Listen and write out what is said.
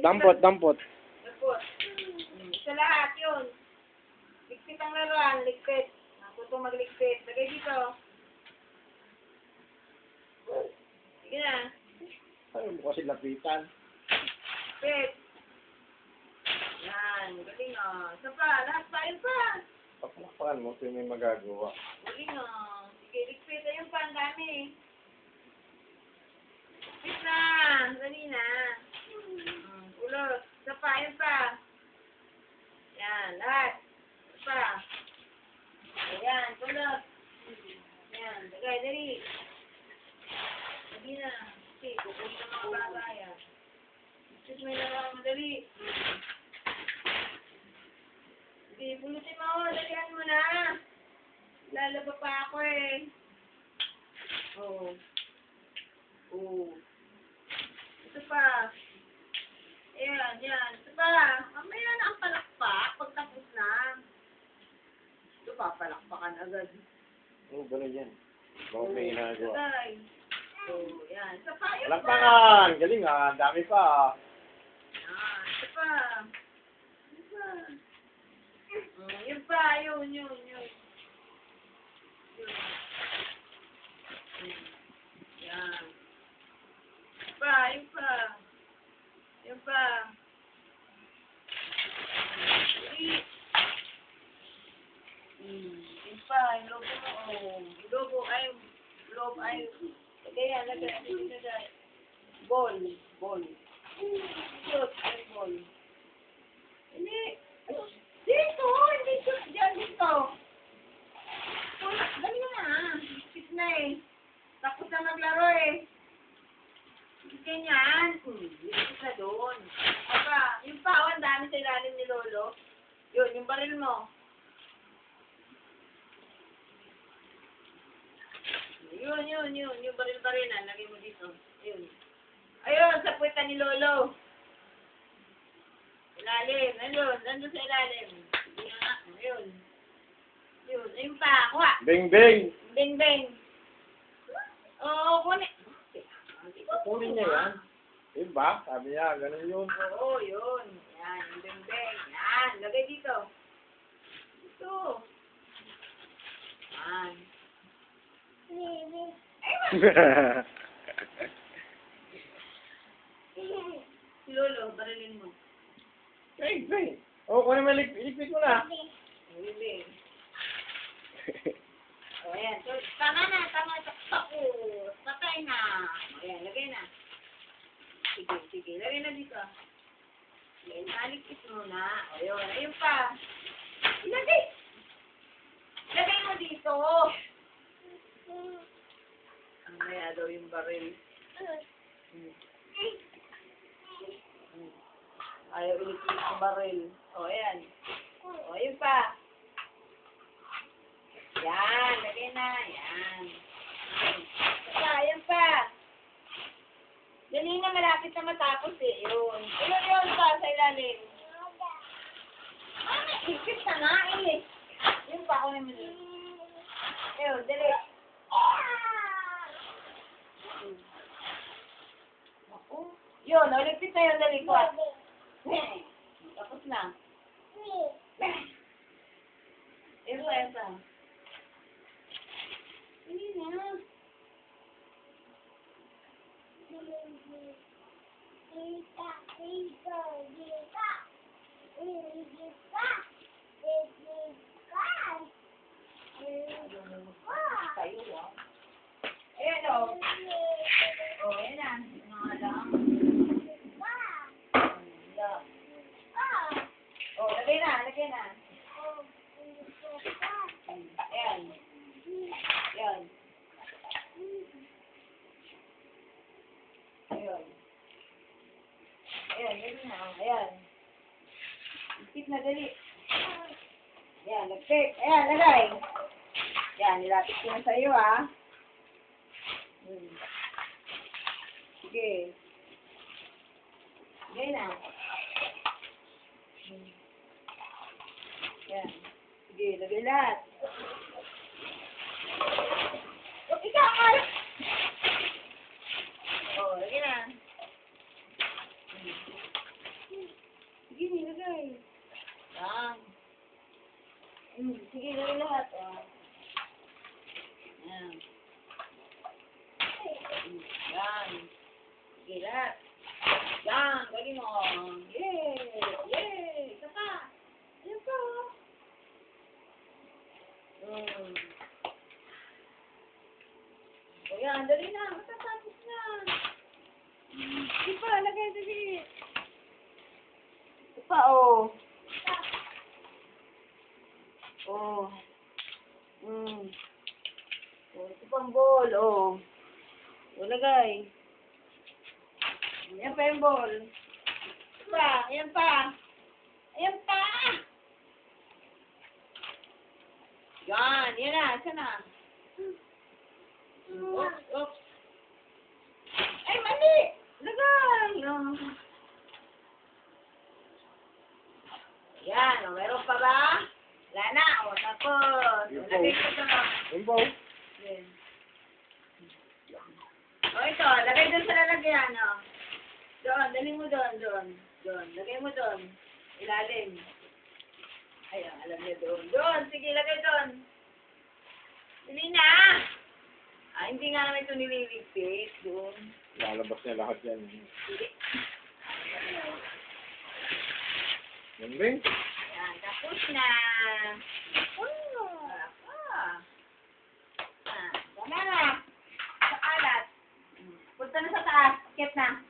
Dampot. Dampot. Sa lahat yun. Ligpit ang laruan, ligpit. Ako itong magligpit. Lagay dito. Sige na. Ayaw mo kasi lapitan. Ligpit. Yan, galing o. Isa pa, lahat pa, yun pa. Papalakpakan mo kung may magagawa. Galing o. Sige, ligpit. Ayun pa, ang dami. Ligpit na. Dali na. Ulot. Isa pa, yun pa. Yan, lahat. Isa pa. Ayan, ulot. Yan, lagay, dali. Dali na. Okay, kukunin na mga bagay. Ligpit mo yung laruan, madali. Sige, pulutin mo. Dalihan mo na. Lalaba pa ako eh. Oh. Oh. Ito pa. Ayan, yan. Ito pa. Mamaya na ang palakpak pag tapos na. Ito pa, palakpakan agad. Oo, gano'n yan. Bakit may ginagawa? Agay. Oh, yan. Ito pa, yun pa. Palakpakan! Galing ah, ang dami pa. Yan, ito pa. Ito pa. Yun pa, yun. Yun. Yan. Yun pa. Yun pa. Yun pa, yung logo mo. Oh. Yung logo ay, lagay. Ball. Shoot, ay ball. Hindi. Dito, hindi shoot dyan, dito. Dali na. Shoot na eh. Tapos na maglaro eh. Ganyan. Shoot na doon. Aba, yung pawan dami sa ilalim ni Lolo. Yun, yung baril mo. Yun. Yung baril na. Lagay mo dito. Yun. Ayun, sa puweta ni Lolo. Ilalim. Nandun sa ilalim. Ayun. Ayun pa. Kuha. Beng! Beng. Oo, kunin. Kunin niya yan. Yun ba? Sabi niya, gano'n yun. Oo, yun. Yan, yung beng. Yan, lagay dito. Dito. Yan. Si Lolo, barilin mo. Beng! Oo, kunin mo, ilikpit mo na. Beng. O, ayan. So, tama na. Tapos. Patay na. O, ayan, lagay na. Sige. Lagay na dito. Ayan, nalikit mo na. O, yun. Ayun pa. Ilagay mo dito. Ang maya daw yung baril. Ayaw ilikit yung baril. O, ayan. O, ayun pa. Yan, lagay na. Yan. Ayan pa. Dali na, malapit na matapos eh. Yun pa sa ilalim. Ikit na nga eh. Yun pa, kunin mo dito. Ayun, dali. Yun, uligpit na yun, dali ko. Tapos na. Ayun pa. Hindi na. Ayan o. O, ayan na. Mga lang. O, lagay na. Ayan. Ayan. Ayan na. Ayan. Ikit na dali. Ayan, lagpit. Ayan, lagay. Ayan, nilapit ko na sa'yo ah. Sige. Sige na. Ayan. Sige, lagay lahat. Ikaw nga! O, lagay na. Sige, gawin lahat. Yan. Yan. Sige, lahat. Yan, galing mo. Yay! Yay! Isa pa. Ayan pa. O yan, dali na. Matatapos na. Sige pa, lagay, dali. Ito pa, oh. Oh. Oh, ito pang ball, oh. O, lagay. Ayan pa yung ball. Ayan pa. Ayan pa. Yan, yan na. Saan na? Oops, oops. Ay, mali. Lagay. Oh. Yan, o, meron pa ba? Wala na. O, tapos. Lagay ko ito. Yung ball. Yan. O, ito. Lagay doon sa lalagyan, o. Doon, dali mo doon, doon. Doon, lagay mo doon. Ilalim. Ayun, alam niya doon. Doon, sige, lagay doon. Dali na! Ah, hindi nga naman ito nililigpit. Doon. Lalabas niya lahat yan. Sige. Yan ba? Ayan, tapos na. Tama na. Sa alat. Punta na sa taas. Akit na.